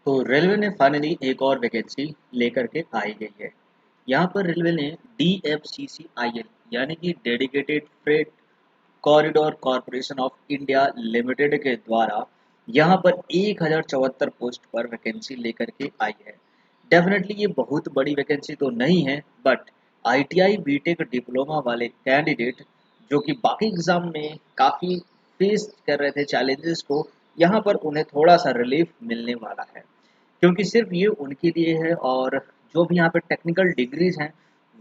तो रेलवे ने फाइनली एक और वैकेंसी लेकर के आई गई है। यहाँ पर रेलवे ने DFCCIL यानी कि dedicated freight corridor corporation of India limited के द्वारा यहाँ पर 1074 पोस्ट पर वैकेंसी लेकर के आई है। डेफिनेटली ये बहुत बड़ी वैकेंसी तो नहीं है, बट ITI बीटेक डिप्लोमा वाले कैंडिडेट जो कि बाकी एग्जाम में काफ़ी फेस कर रहे थे चैलेंजेस को, यहाँ पर उन्हें थोड़ा सा रिलीफ मिलने वाला है, क्योंकि सिर्फ ये उनके लिए है और जो भी यहाँ पे टेक्निकल डिग्रीज हैं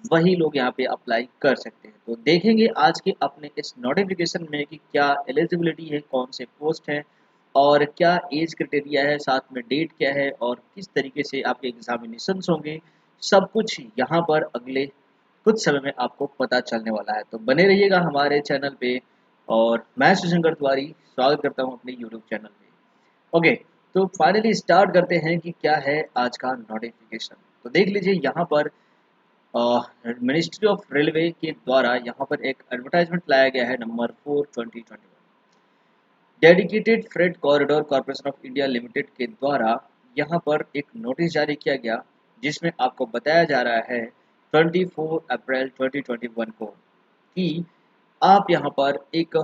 वही लोग यहाँ पे अप्लाई कर सकते हैं। तो देखेंगे आज के अपने इस नोटिफिकेशन में कि क्या एलिजिबिलिटी है, कौन से पोस्ट है और क्या एज क्राइटेरिया है, साथ में डेट क्या है और किस तरीके से आपके एग्जामिनेशंस होंगे। सब कुछ यहाँ पर अगले कुछ समय में आपको पता चलने वाला है, तो बने रहिएगा हमारे चैनल पे। और मैं शिवशंकर तिवारी स्वागत करता हूँ अपने यूट्यूब चैनल पे। ओके, तो फाइनली स्टार्ट करते हैं कि क्या है आज का नोटिफिकेशन। तो देख लीजिए यहाँ पर मिनिस्ट्री ऑफ रेलवे के द्वारा यहाँ पर एक एडवर्टाइजमेंट लाया गया है number 4/2021। Dedicated freight corridor corporation of India limited के द्वारा यहाँ पर एक नोटिस जारी किया गया, जिसमें आपको बताया जा रहा है 24 अप्रैल 2021 को कि आप यहाँ पर एक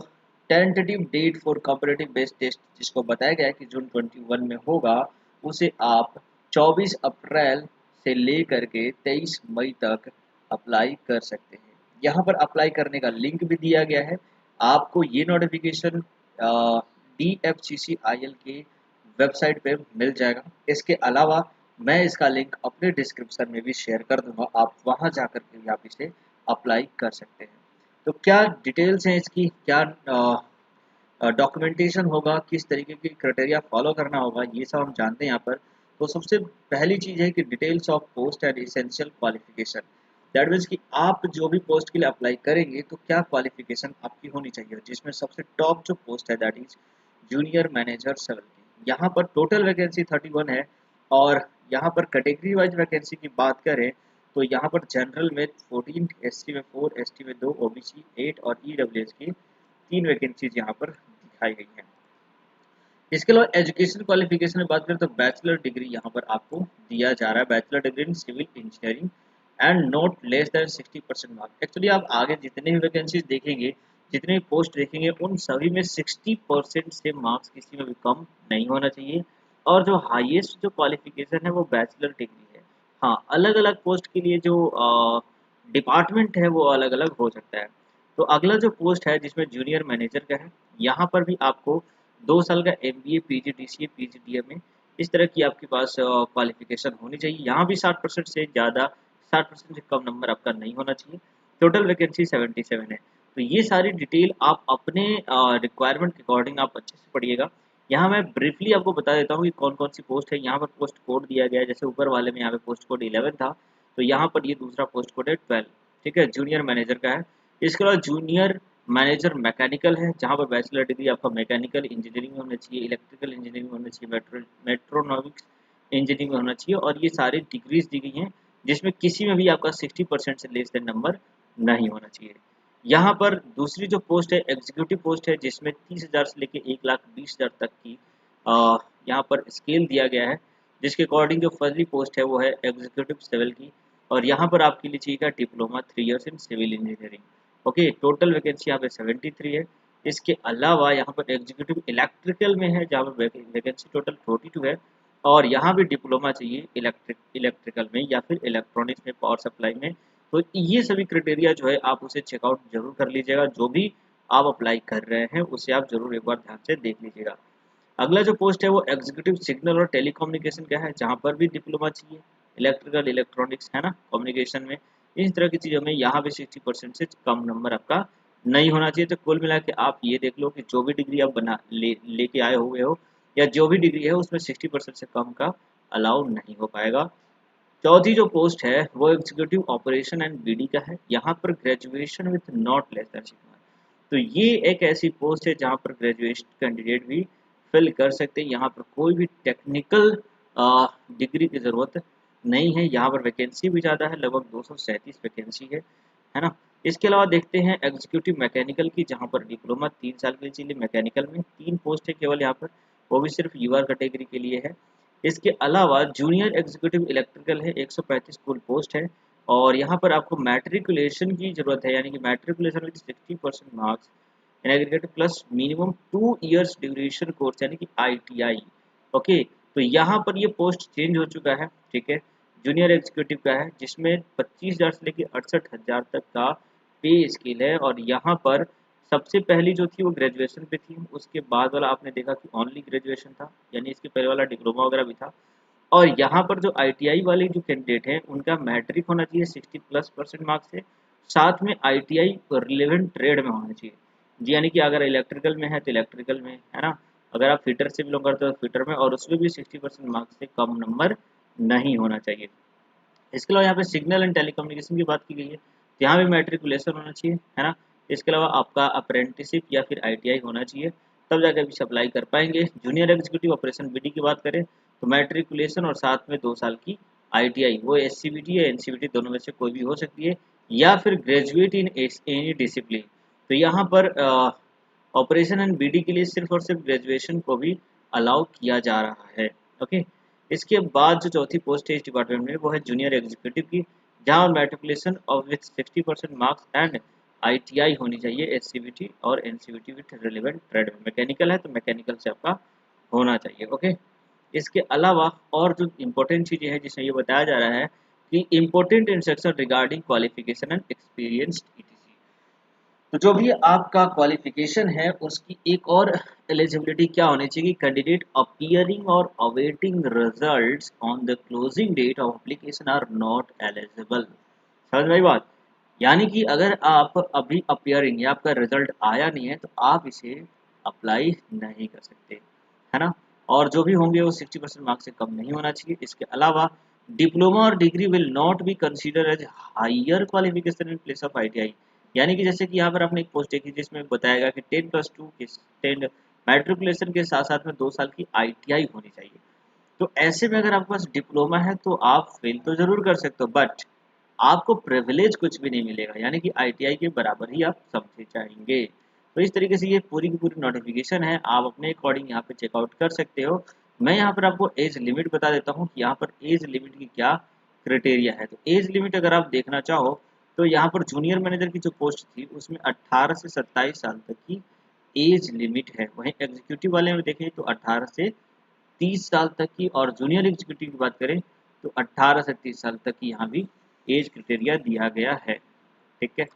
tentative date for competitive based test जिसको बताया गया है कि जून 21 में होगा, उसे आप 24 अप्रैल से लेकर के 23 मई तक अप्लाई कर सकते हैं। यहाँ पर अप्लाई करने का लिंक भी दिया गया है। आपको ये नोटिफिकेशन DFCCIL के वेबसाइट पे मिल जाएगा। इसके अलावा मैं इसका लिंक अपने डिस्क्रिप्शन में भी शेयर कर दूंगा, आप वहां जाकर के आप इसे अप्लाई कर सकते हैं। तो क्या डिटेल्स हैं इसकी, क्या डॉक्यूमेंटेशन होगा, किस तरीके की क्राइटेरिया फॉलो करना होगा, ये सब हम जानते हैं यहाँ पर। तो सबसे पहली चीज़ है कि details of post and essential qualification. That means कि आप जो भी पोस्ट के लिए अप्लाई करेंगे तो क्या क्वालिफिकेशन आपकी होनी चाहिए, जिसमें सबसे टॉप जो पोस्ट है that is junior manager level की। यहाँ पर टोटल वैकेंसी 31 है और यहाँ पर कैटेगरी वाइज वैकेंसी की बात करें तो यहाँ पर जनरल में 14, SC में 4, ST में 2, OBC 8 और EWS की 3 वैकेंसीज यहाँ पर दिखाई गई हैं। इसके अलावा एजुकेशन क्वालिफिकेशन में बात करें तो बैचलर डिग्री यहाँ पर आपको दिया जा रहा है, bachelor degree in civil engineering and not less than 60% mark. Actually आप आगे जितने भी वैकेंसीज देखेंगे, जितने भी पोस्ट देखेंगे, उन सभी में 60% से मार्क्स किसी में भी कम नहीं होना चाहिए और जो हाईएस्ट जो क्वालिफिकेशन है वो बैचलर डिग्री है। हाँ, अलग अलग पोस्ट के लिए जो डिपार्टमेंट है वो अलग अलग हो सकता है। तो अगला जो पोस्ट है जिसमें जूनियर मैनेजर का है, यहाँ पर भी आपको 2 साल का MBA, PG, DCA, PG, DMA इस तरह की आपके पास क्वालिफिकेशन होनी चाहिए। यहाँ भी 60% से ज़्यादा, 60% से कम नंबर आपका नहीं होना चाहिए। टोटल वैकेंसी 77 है। तो ये सारी डिटेल आप अपने रिक्वायरमेंट के अकॉर्डिंग आप अच्छे से पढ़िएगा। यहाँ मैं ब्रीफली आपको बता देता हूँ कि कौन कौन सी पोस्ट है। यहाँ पर पोस्ट कोड दिया गया है, जैसे ऊपर वाले में यहाँ पे पोस्ट कोड 11 था, तो यहाँ पर ये दूसरा पोस्ट कोड है 12। ठीक है, जूनियर मैनेजर का है। इसके अलावा जूनियर मैनेजर मैकेनिकल है, जहाँ पर बैचलर डिग्री आपका मैकेनिकल इंजीनियरिंग में होना चाहिए, इलेक्ट्रिकल इंजीनियरिंग में होना चाहिए, मेट्रोनॉमिक्स इंजीनियरिंग में होना चाहिए, और ये सारी डिग्रीज दी गई हैं जिसमें किसी में भी आपका 60% से लेस देन नंबर नहीं होना चाहिए। यहाँ पर दूसरी जो पोस्ट है एग्जीक्यूटिव पोस्ट है, जिसमें 30,000 से लेके 1,20,000 तक की यहाँ पर स्केल दिया गया है, जिसके अकॉर्डिंग जो फर्स्ट पोस्ट है वो है एग्जीक्यूटिव सिविल की, और यहाँ पर आपके लिए चाहिए diploma 3 years in civil engineering. Okay, total vacancy यहाँ पे 73 है। इसके अलावा यहाँ पर एग्जीक्यूटिव इलेक्ट्रिकल में है, जहाँ पर वैकेंसी टोटल 42 है, और यहाँ भी डिप्लोमा चाहिए इलेक्ट्रिकल में या फिर इलेक्ट्रॉनिक्स में, पावर सप्लाई में। तो ये सभी क्राइटेरिया जो है आप उसे चेकआउट जरूर कर लीजिएगा। जो भी आप अप्लाई कर रहे हैं उसे आप जरूर एक बार ध्यान से देख लीजिएगा। अगला जो पोस्ट है वो एग्जीक्यूटिव सिग्नल और टेलीकम्युनिकेशन का है, जहाँ पर भी डिप्लोमा चाहिए, इलेक्ट्रिकल इलेक्ट्रॉनिक्स है ना, कम्युनिकेशन में, इस तरह की चीज़ों में यहाँ पे 60% से कम नंबर आपका नहीं होना चाहिए। तो कुल मिला के आप ये देख लो कि जो भी डिग्री आप लेके आए हुए हो या जो भी डिग्री है उसमें 60% से कम का अलाउ नहीं हो पाएगा। चौथी जो पोस्ट है वो एग्जीक्यूटिव ऑपरेशन एंड BD का है, यहाँ पर graduation with not less then 6 month. तो ये एक ऐसी पोस्ट है जहाँ पर ग्रेजुएशन कैंडिडेट भी फिल कर सकते हैं। यहाँ पर कोई भी टेक्निकल डिग्री की ज़रूरत नहीं है। यहाँ पर वैकेंसी भी ज़्यादा है, लगभग 237 वैकेंसी है ना। इसके अलावा देखते हैं एग्जीक्यूटिव मैकेनिकल की, जहाँ पर डिप्लोमा 3 साल के लिए चाहिए। मैकेनिकल में 3 पोस्ट है केवल यहाँ पर, वो भी सिर्फ युवा कैटेगरी के लिए है। इसके अलावा जूनियर एग्जीक्यूटिव इलेक्ट्रिकल है, 135 कुल पोस्ट है और यहाँ पर आपको मैट्रिकुलेशन की जरूरत है, यानी कि matriculation with 60% marks in aggregate plus minimum 2 years duration course यानी कि ITI। ओके, तो यहाँ पर ये पोस्ट चेंज हो चुका है, ठीक है, जूनियर एग्जीक्यूटिव का है जिसमें 25,000 से लेकर 68,000 तक का पे स्केल है और यहाँ पर सबसे पहली जो थी वो ग्रेजुएशन पे थी, उसके बाद वाला आपने देखा कि ओनली ग्रेजुएशन था, यानी इसके पहले वाला डिप्लोमा वगैरह भी था। और यहाँ पर जो ITI वाले जो कैंडिडेट हैं उनका मैट्रिक होना चाहिए 60+% मार्क्स से, साथ में ITI रिलेवेंट ट्रेड में होना चाहिए जी, यानी कि अगर इलेक्ट्रिकल में है तो इलेक्ट्रिकल में, है ना, अगर आप फिटर से बिलोंग करते हो तो फिटर में, और उसमें भी 60% मार्क्स से कम नंबर नहीं होना चाहिए। इसके अलावा यहाँ पे सिग्नल एंड टेलीकम्युनिकेशन की बात की गई है, तो यहाँ भी मैट्रिकुलेशन होना चाहिए, है ना। इसके अलावा आपका अप्रेंटिसशिप या फिर ITI होना चाहिए, तब जाकर भी अप्लाई कर पाएंगे। जूनियर एग्जीक्यूटिव ऑपरेशन BD की बात करें तो मैट्रिकुलेशन और साथ में 2 साल की ITI, वो SCBT या NCBT दोनों में से कोई भी हो सकती है, या फिर ग्रेजुएट इन एनी डिसिप्लिन। तो यहाँ पर ऑपरेशन एंड BD के लिए सिर्फ और सिर्फ ग्रेजुएशन को भी अलाउ किया जा रहा है। ओके, इसके बाद जो चौथी पोस्ट है इस डिपार्टमेंट में वो है जूनियर एग्जीक्यूटिव की, जहाँ matriculation of with 60% marks and ITI होनी चाहिए, SCBT और NCBT विथ रिलेवेंट ट्रेड में। मैकेनिकल है तो मैकेनिकल से आपका होना चाहिए। ओके, इसके अलावा और जो इम्पोर्टेंट चीज़ें हैं जिसमें ये बताया जा रहा है कि important instruction regarding qualification and experience ETC। तो जो भी आपका क्वालिफिकेशन है उसकी एक और एलिजिबिलिटी क्या होनी चाहिए, कैंडिडेट अपीयरिंग और awaiting results on the closing date of application are not eligible. समझ में आई बात, यानी कि अगर आप अभी अपीयरिंग या आपका रिजल्ट आया नहीं है तो आप इसे अप्लाई नहीं कर सकते, है ना। और जो भी होंगे वो 60% मार्क्स से कम नहीं होना चाहिए। इसके अलावा डिप्लोमा और degree will not be consider as higher qualification in place of ITI, यानी कि जैसे कि यहाँ पर आपने एक पोस्ट देखी जिसमें बताएगा कि 10+2 के 10 मैट्रिकुलेशन के साथ साथ में 2 साल की ITI होनी चाहिए। तो ऐसे में अगर आपके पास डिप्लोमा है तो आप फेल तो जरूर कर सकते हो, बट आपको प्रिविलेज कुछ भी नहीं मिलेगा, यानी कि ITI के बराबर ही आप समझे जाएंगे। तो इस तरीके से ये पूरी की पूरी नोटिफिकेशन है, आप अपने अकॉर्डिंग यहाँ पे चेकआउट कर सकते हो। मैं यहाँ पर आपको एज लिमिट बता देता हूँ कि यहाँ पर एज लिमिट की क्या क्राइटेरिया है। तो एज लिमिट अगर आप देखना चाहो तो यहाँ पर जूनियर मैनेजर की जो पोस्ट थी उसमें 18 से 27 साल तक की एज लिमिट है, वहीं एग्जीक्यूटिव वाले में देखें तो 18 से 30 साल तक की, और जूनियर एग्जीक्यूटिव की बात करें तो 18 से 30 साल तक की यहाँ भी एज क्राइटेरिया दिया गया है। ठीक है,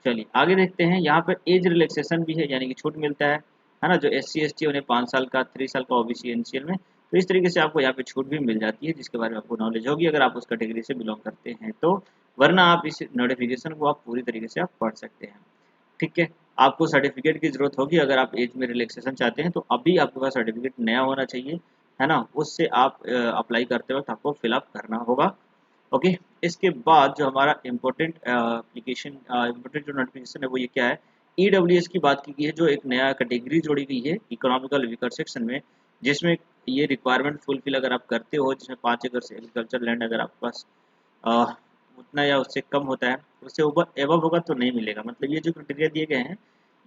चलिए आगे देखते हैं। यहाँ पर एज रिलैक्सेशन भी है, यानी कि छूट मिलता है ना। जो SC ST उन्हें 5 साल का, 3 साल का OBC NCL में, तो इस तरीके से आपको यहाँ पे छूट भी मिल जाती है, जिसके बारे में आपको नॉलेज होगी अगर आप उस कैटेगरी से बिलोंग करते हैं तो, वरना आप इस नोटिफिकेशन को आप पूरी तरीके से आप पढ़ सकते हैं। ठीक है, आपको सर्टिफिकेट की जरूरत होगी अगर आप एज में रिलैक्सेशन चाहते हैं, तो अभी आपके पास सर्टिफिकेट नया होना चाहिए, है ना, उससे आप अप्लाई करते वक्त आपको फिलअप करना होगा। ओके, इसके बाद जो हमारा इम्पोर्टेंट एप्लीकेशन इम्पोर्टेंट जो नोटिफिकेशन है वो ये क्या है, EWS की बात की गई है, जो एक नया कैटेगरी जोड़ी गई है इकोनॉमिकल वीकर सेक्शन में, जिसमें ये रिक्वायरमेंट फुलफिल अगर आप करते हो, जिसमें 5 एकड़ से एग्रीकल्चर लैंड अगर आपके पास अ, उतना या उससे कम होता है, उससे ऊपर एवब होगा तो नहीं मिलेगा। मतलब ये जो क्राइटेरिया दिए गए हैं,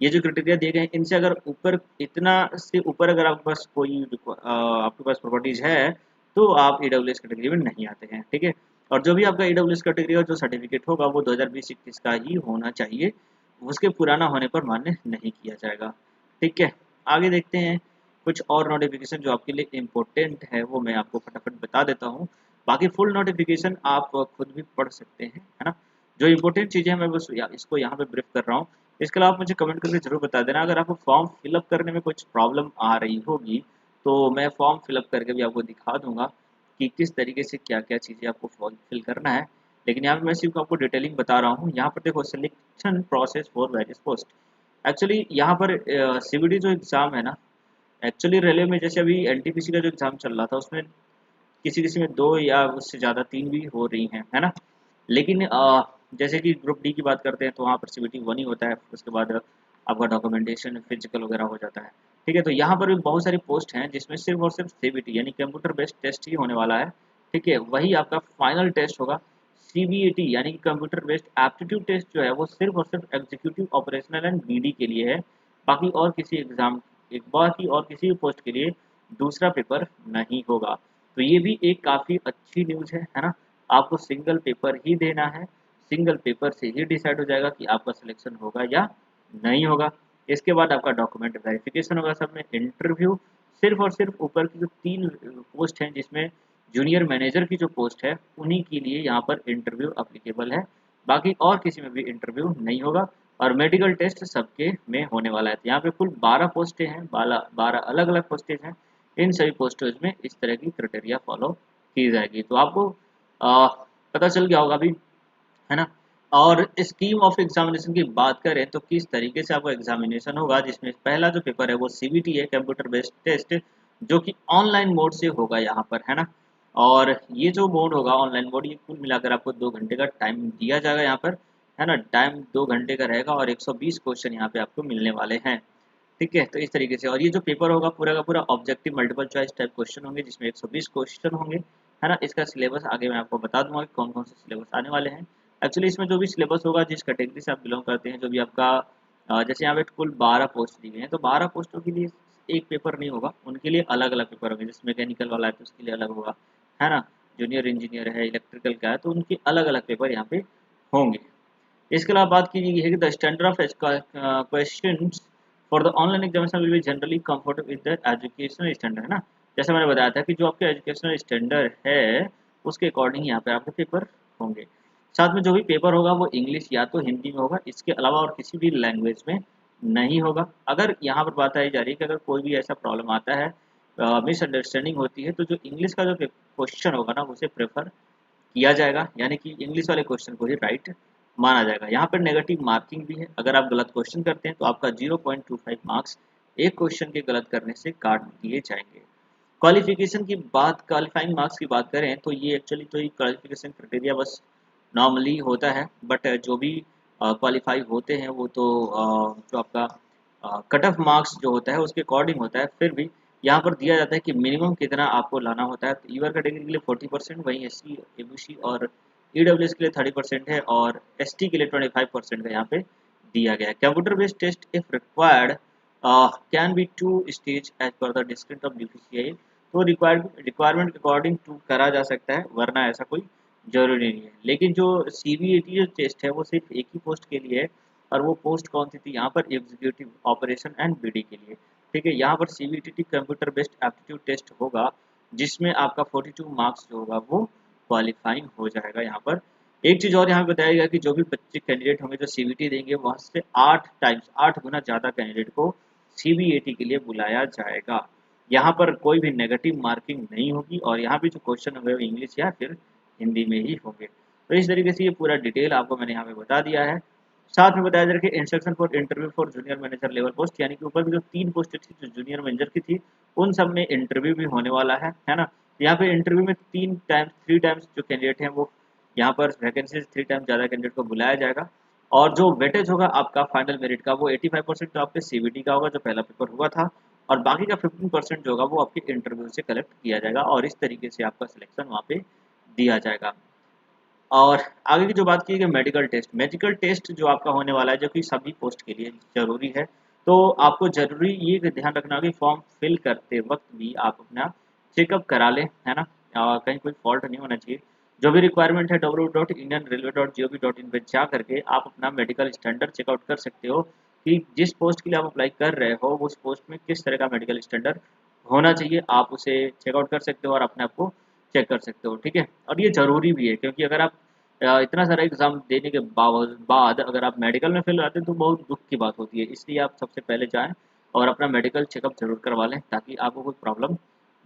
ये जो क्राइटेरिया दिए गए हैं, इनसे अगर ऊपर इतना से ऊपर अगर आपके पास कोई आपके पास प्रॉपर्टीज है तो आप EWS कैटेगरी में नहीं आते हैं। ठीक है, और जो भी आपका EWS कैटेगरी का जो सर्टिफिकेट होगा वो 2020-21 का ही होना चाहिए, उसके पुराना होने पर मान्य नहीं किया जाएगा। ठीक है, आगे देखते हैं कुछ और नोटिफिकेशन जो आपके लिए इम्पोर्टेंट है, वो मैं आपको फटाफट बता देता हूँ। बाकी फुल नोटिफिकेशन आप खुद भी पढ़ सकते हैं, है ना। जो इम्पोर्टेंट चीज़ें हैं मैं बस इसको यहाँ पे ब्रीफ कर रहा हूँ। इसके अलावा आप मुझे कमेंट करके जरूर बता देना अगर आपको फॉर्म फिलअप करने में कुछ प्रॉब्लम आ रही होगी, तो मैं फॉर्म फिलअप करके भी आपको दिखा दूंगा कि किस तरीके से क्या क्या चीज़ें आपको फिल करना है। लेकिन यहाँ पे मैं सिर्फ आपको डिटेलिंग बता रहा हूँ। यहाँ पर देखो, selection process for various post. Actually यहाँ पर CBT जो एग्ज़ाम है ना, एक्चुअली रेलवे में जैसे अभी NTPC का जो एग्ज़ाम चल रहा था उसमें किसी किसी में 2 या उससे ज़्यादा 3 भी हो रही हैं, है ना। लेकिन जैसे कि ग्रुप D की बात करते हैं तो वहाँ पर CBT 1 ही होता है, उसके बाद आपका डॉक्यूमेंटेशन फिजिकल वगैरह हो जाता है। ठीक है, तो यहाँ पर भी बहुत सारी पोस्ट हैं जिसमें सिर्फ और सिर्फ CBT यानी कंप्यूटर बेस्ड टेस्ट ही होने वाला है। ठीक है, वही आपका फाइनल टेस्ट होगा CBAT यानी कि कंप्यूटर बेस्ड एप्टीट्यूड टेस्ट, जो है वो सिर्फ और सिर्फ एग्जीक्यूटिव ऑपरेशनल एंड BD के लिए है। बाकी और किसी एग्जाम, एक बार की और किसी भी पोस्ट के लिए दूसरा पेपर नहीं होगा। तो ये भी एक काफ़ी अच्छी न्यूज़ है ना। आपको सिंगल पेपर ही देना है, सिंगल पेपर से ही डिसाइड हो जाएगा कि आपका सिलेक्शन होगा या नहीं होगा। इसके बाद आपका डॉक्यूमेंट वेरिफिकेशन होगा, सब में इंटरव्यू, सिर्फ और सिर्फ ऊपर की जो 3 पोस्ट हैं जिसमें जूनियर मैनेजर की जो पोस्ट है उन्हीं के लिए यहाँ पर इंटरव्यू अप्लीकेबल है, बाकी और किसी में भी इंटरव्यू नहीं होगा। और मेडिकल टेस्ट सबके में होने वाला है। तो यहाँ पे कुल 12 पोस्टें हैं, 12 अलग अलग पोस्टेज हैं। इन सभी पोस्टेज में इस तरह की क्राइटेरिया फॉलो की जाएगी। तो आपको पता चल गया होगा अभी, है ना। और स्कीम ऑफ एग्जामिनेशन की बात करें तो किस तरीके से आपका एग्जामिनेशन होगा, जिसमें पहला जो पेपर है वो सीबीटी है, कंप्यूटर बेस्ड टेस्ट, जो कि ऑनलाइन मोड से होगा यहाँ पर, है ना। और ये जो मोड होगा ऑनलाइन मोड, ये कुल मिलाकर आपको 2 घंटे का टाइम दिया जाएगा यहाँ पर, है ना। टाइम 2 घंटे का रहेगा और 120 क्वेश्चन यहाँ पे आपको मिलने वाले हैं, ठीक है। तो इस तरीके से, और ये जो पेपर होगा पूरा का पूरा objective multiple choice type question होंगे, जिसमें 120 क्वेश्चन होंगे, है ना। इसका सिलेबस आगे मैं आपको बता दूंगा कि कौन कौन से सिलेबस आने वाले हैं। एक्चुअली इसमें जो भी सिलेबस होगा, जिस कैटेगरी से आप बिलोंग करते हैं, जो भी आपका जैसे यहाँ पे कुल 12 पोस्ट दी गई हैं, तो 12 पोस्टों के लिए एक पेपर नहीं होगा, उनके लिए अलग अलग पेपर होंगे। जैसे मैकेनिकल वाला है तो उसके लिए अलग होगा, है ना। जूनियर इंजीनियर है, इलेक्ट्रिकल का है, तो उनके अलग अलग पेपर यहाँ पे होंगे। इसके अलावा बात की गई है कि the standard of question for the online examination will be generally comfort with the educational standard, है ना। जैसे मैंने बताया था कि जो आपके एजुकेशनल स्टैंडर्ड है उसके अकॉर्डिंग यहाँ पे आपके पेपर होंगे। साथ में जो भी पेपर होगा वो इंग्लिश या तो हिंदी में होगा, इसके अलावा और किसी भी लैंग्वेज में नहीं होगा। अगर यहाँ पर बात आई जा रही है कि अगर कोई भी ऐसा प्रॉब्लम आता है, मिसअंडरस्टैंडिंग होती है, तो जो इंग्लिश का जो क्वेश्चन होगा ना उसे प्रेफर किया जाएगा, यानी कि इंग्लिश वाले क्वेश्चन को ही राइट माना जाएगा। यहाँ पर नेगेटिव मार्किंग भी है, अगर आप गलत क्वेश्चन करते हैं तो आपका 0.25 मार्क्स एक क्वेश्चन के गलत करने से काट दिए जाएंगे। क्वालिफिकेशन की बात, क्वालिफाइंग मार्क्स की बात करें तो ये एक्चुअली तो ये क्वालिफिकेशन क्राइटेरिया बस नॉर्मली होता है, बट जो भी क्वालिफाई होते हैं वो तो जो आपका कट ऑफ मार्क्स जो होता है उसके अकॉर्डिंग होता है। फिर भी यहाँ पर दिया जाता है कि मिनिमम कितना आपको लाना होता है। तो ईवर कैटेगरी के लिए 40%, वहीं SC ABC और EWS के लिए 30% है, और ST के लिए 25% का यहाँ पे दिया गया है। Computer based test if required can be 2 stage as per the discretion of DPCI। तो रिक्वायरमेंट के अकॉर्डिंग 2 करा जा सकता है, वरना ऐसा कोई जरूरी नहीं है। लेकिन जो CBAT जो टेस्ट है वो सिर्फ एक ही पोस्ट के लिए है, और वो पोस्ट कौन सी थी यहाँ पर, एग्जीक्यूटिव ऑपरेशन एंड BD के लिए, ठीक है। यहाँ पर CBTT computer based aptitude test होगा, जिसमें आपका 42 मार्क्स जो होगा वो क्वालिफाइंग हो जाएगा। यहाँ पर एक चीज़ और यहाँ पे बताया गया कि जो भी 25 कैंडिडेट होंगे जो CBT देंगे, वहाँ से 8 गुना ज़्यादा कैंडिडेट को CBAT के लिए बुलाया जाएगा। यहाँ पर कोई भी नेगेटिव मार्किंग नहीं होगी, और यहाँ भी जो क्वेश्चन होंगे वो इंग्लिश या फिर हिंदी में ही होंगे। तो इस तरीके से ये पूरा डिटेल आपको मैंने यहाँ पे बता दिया है। साथ में बताया जा रहा है कि instruction for interview for junior manager level post, यानी कि ऊपर की जो 3 पोस्ट थी जो जूनियर मैनेजर की थी, उन सब में इंटरव्यू भी होने वाला है ना। यहाँ पे इंटरव्यू में 3 टाइम्स जो कैंडिडेट हैं वो यहाँ पर वैकेंसी 3 टाइम्स ज़्यादा कैंडिडेट को बुलाया जाएगा। और जो वेटेज होगा आपका फाइनल मेरिट का वो 85% तो आपके CBT का होगा जो पहला पेपर हुआ था, और बाकी का 15% जो होगा वो आपके इंटरव्यू से कलेक्ट किया जाएगा, और इस तरीके से आपका सिलेक्शन वहाँ पे दिया जाएगा। और आगे की जो बात की गई मेडिकल टेस्ट जो आपका होने वाला है, जो कि सभी पोस्ट के लिए जरूरी है। तो आपको जरूरी ये ध्यान रखना कि फॉर्म फिल करते वक्त भी आप अपना चेकअप करा लें, है ना। कहीं कोई फॉल्ट नहीं होना चाहिए। जो भी रिक्वायरमेंट है www.indianrailway.gov.in पे जा करके आप अपना मेडिकल स्टैंडर्ड चेकआउट कर सकते हो, कि जिस पोस्ट के लिए आप अप्लाई कर रहे हो उस पोस्ट में किस तरह का मेडिकल स्टैंडर्ड होना चाहिए, आप उसे चेकआउट कर सकते हो और अपने आप को चेक कर सकते हो, ठीक है। और ये ज़रूरी भी है, क्योंकि अगर आप इतना सारा एग्ज़ाम देने के बाद अगर आप मेडिकल में फेल हो जाते हैं तो बहुत दुख की बात होती है। इसलिए आप सबसे पहले जाएँ और अपना मेडिकल चेकअप ज़रूर करवा लें, ताकि आपको कोई प्रॉब्लम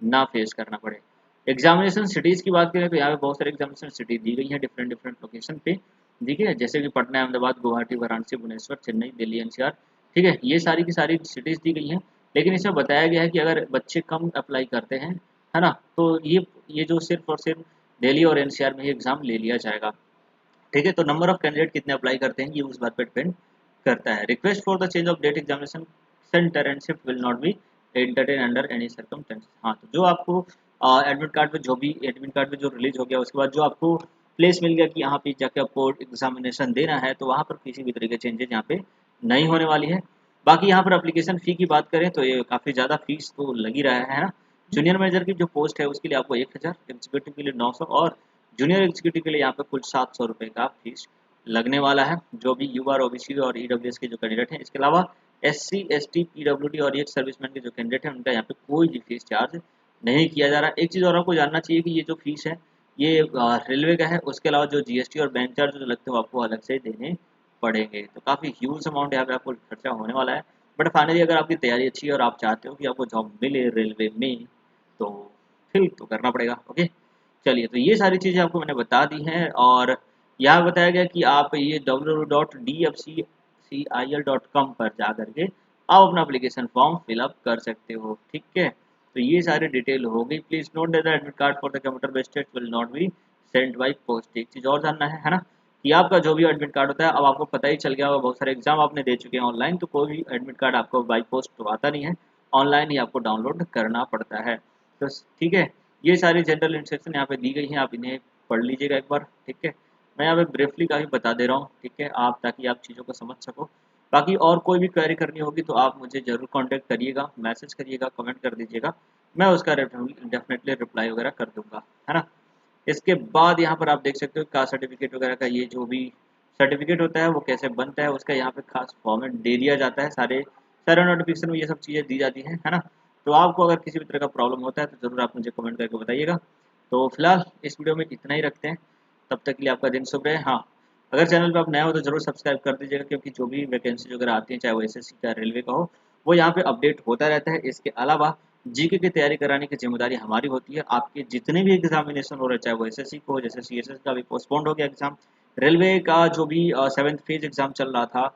ना फेस करना पड़े। एग्जामिनेशन सिटीज़ की बात करें तो यहाँ पे बहुत सारे एग्जामिनेशन सिटी दी गई हैं डिफरेंट डिफरेंट लोकेशन पे, ठीक है। जैसे कि पटना, अहमदाबाद, गुवाहाटी, वाराणसी, भुवनेश्वर, चेन्नई, दिल्ली, NCR, ठीक है। ये सारी की सारी सिटीज़ दी गई हैं। लेकिन इसमें बताया गया है कि अगर बच्चे कम अप्लाई करते हैं, है ना, तो ये जो सिर्फ और सिर्फ दिल्ली और NCR में ही एग्जाम ले लिया जाएगा, ठीक है। तो नंबर ऑफ कैंडिडेट कितने अप्लाई करते हैं ये उस बात पर डिपेंड करता है। Request for the change of date examination centre and shift will not be entertain under any circumstances. हाँ, तो जो आपको एडमिट कार्ड पे जो रिलीज हो गया उसके बाद जो आपको प्लेस मिल गया कि यहाँ पे जाके आपको एग्जामिनेशन देना है, तो वहाँ पर किसी भी तरह के चेंजेस यहाँ पे नहीं होने वाली है। बाकी यहाँ पर एप्लीकेशन फ़ी की बात करें तो ये काफ़ी ज़्यादा फीस तो लग ही रहा है ना। जूनियर मैनेजर की जो पोस्ट है उसके लिए आपको 1000, एग्जीक्यूटिव के लिए 900 और जूनियर एग्जीक्यूटिव के लिए यहाँ पे कुल 700 रुपये का फीस लगने वाला है, जो भी यूआर, ओबीसी और ईडब्ल्यूएस के जो कैंडिडेट हैं। इसके अलावा एससी, एसटी, पीडब्ल्यूडी और एक सर्विसमैन के जो कैंडिडेट हैं उनका यहाँ पे कोई भी फीस चार्ज नहीं किया जा रहा। एक चीज़ और आपको जानना चाहिए कि ये जो फीस है ये रेलवे का है, उसके अलावा जो जीएसटी और बैंक चार्ज जो लगते हैं वो आपको अलग से देने पड़ेंगे। तो काफ़ी ह्यूज अमाउंट यहाँ पे आपको खर्चा होने वाला है। बट फाइनली अगर आपकी तैयारी अच्छी है और आप चाहते हो कि आपको जॉब मिले रेलवे में, तो फिल तो करना पड़ेगा। ओके, चलिए, तो ये सारी चीज़ें आपको मैंने बता दी हैं और यहाँ बताया गया कि आप ये www.dfccil.com पर जा करके आप अपना एप्लीकेशन फॉर्म फिलअप कर सकते हो। ठीक है, तो ये सारी डिटेल हो गई। Please note that the admit card for the computer based test will not be sent by post. एक चीज़ और जानना है ना, कि आपका जो भी एडमिट कार्ड होता है, अब आपको पता ही चल गया होगा, बहुत सारे एग्जाम आपने दे चुके हैं ऑनलाइन, तो कोई भी एडमिट कार्ड आपको बाई पोस्ट तो आता नहीं है, ऑनलाइन ही आपको डाउनलोड करना पड़ता है। तो ठीक है, ये सारी जनरल इंस्ट्रक्शन यहाँ पे दी गई हैं, आप इन्हें पढ़ लीजिएगा एक बार। ठीक है, मैं यहाँ पे ब्रीफली काफ़ी बता दे रहा हूँ। ठीक है, आप ताकि आप चीज़ों को समझ सको। बाकी और कोई भी क्वेरी करनी होगी तो आप मुझे ज़रूर कांटेक्ट करिएगा, मैसेज करिएगा, कमेंट कर दीजिएगा, मैं उसका डेफिनेटली रिप्लाई वगैरह कर दूंगा, है ना। इसके बाद यहाँ पर आप देख सकते हो कास्ट सर्टिफिकेट वगैरह का, ये जो भी सर्टिफिकेट होता है वो कैसे बनता है उसका यहाँ पे खास फॉर्मेट दे दिया जाता है। सारे सारे नोटिफिकेशन में ये सब चीज़ें दी जाती हैं, है ना। तो आपको अगर किसी भी तरह का प्रॉब्लम होता है तो ज़रूर आप मुझे कमेंट करके बताइएगा। तो फिलहाल इस वीडियो में इतना ही रखते हैं, तब तक के लिए आपका दिन शुभ रहे। हाँ, अगर चैनल पर आप नए हो तो ज़रूर सब्सक्राइब कर दीजिएगा, क्योंकि जो भी वैकेंसी वगैरह आती है, चाहे वो एसएससी का, रेलवे का हो, वो यहाँ पे अपडेट होता रहता है। इसके अलावा जीके की तैयारी कराने की जिम्मेदारी हमारी होती है। आपके जितने भी एग्जामिनेशन हो रहे, चाहे वो एसएससी को हो, जैसे सीएसएस का भी पोस्टपोन्ड हो गया एग्जाम, रेलवे का जो भी 7th फेज एग्जाम चल रहा था,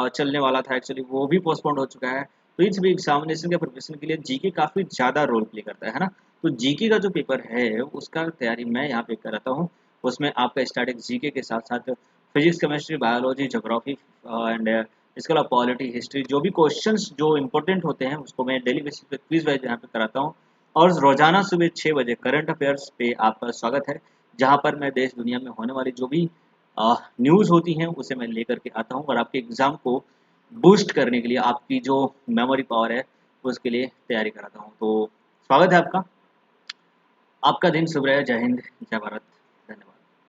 चलने वाला था एक्चुअली, वो भी पोस्टपोन्ड हो चुका है। तो इन सभी एग्जामिनेशन के प्रिपरेशन के लिए जीके काफ़ी ज़्यादा रोल प्ले करता है ना। तो जीके का जो पेपर है उसका तैयारी मैं यहाँ पे कराता हूँ। उसमें आपका स्टैटिक जीके के साथ साथ physics, chemistry, biology, geography and इसके अलावा पॉलिटी, हिस्ट्री, जो भी क्वेश्चंस जो इंपॉर्टेंट होते हैं उसको मैं डेली बेसिस पे क्विज वाइज यहाँ पे कराता हूँ। और रोजाना सुबह 6 बजे करंट अफेयर्स पे आपका स्वागत है, जहाँ पर मैं देश दुनिया में होने वाली जो भी न्यूज़ होती हैं उसे मैं लेकर के आता हूँ और आपके एग्ज़ाम को बूस्ट करने के लिए, आपकी जो मेमोरी पावर है उसके लिए तैयारी कराता हूँ। तो स्वागत है आपका, आपका दिन शुभ रहे। जय हिंद, जय भारत।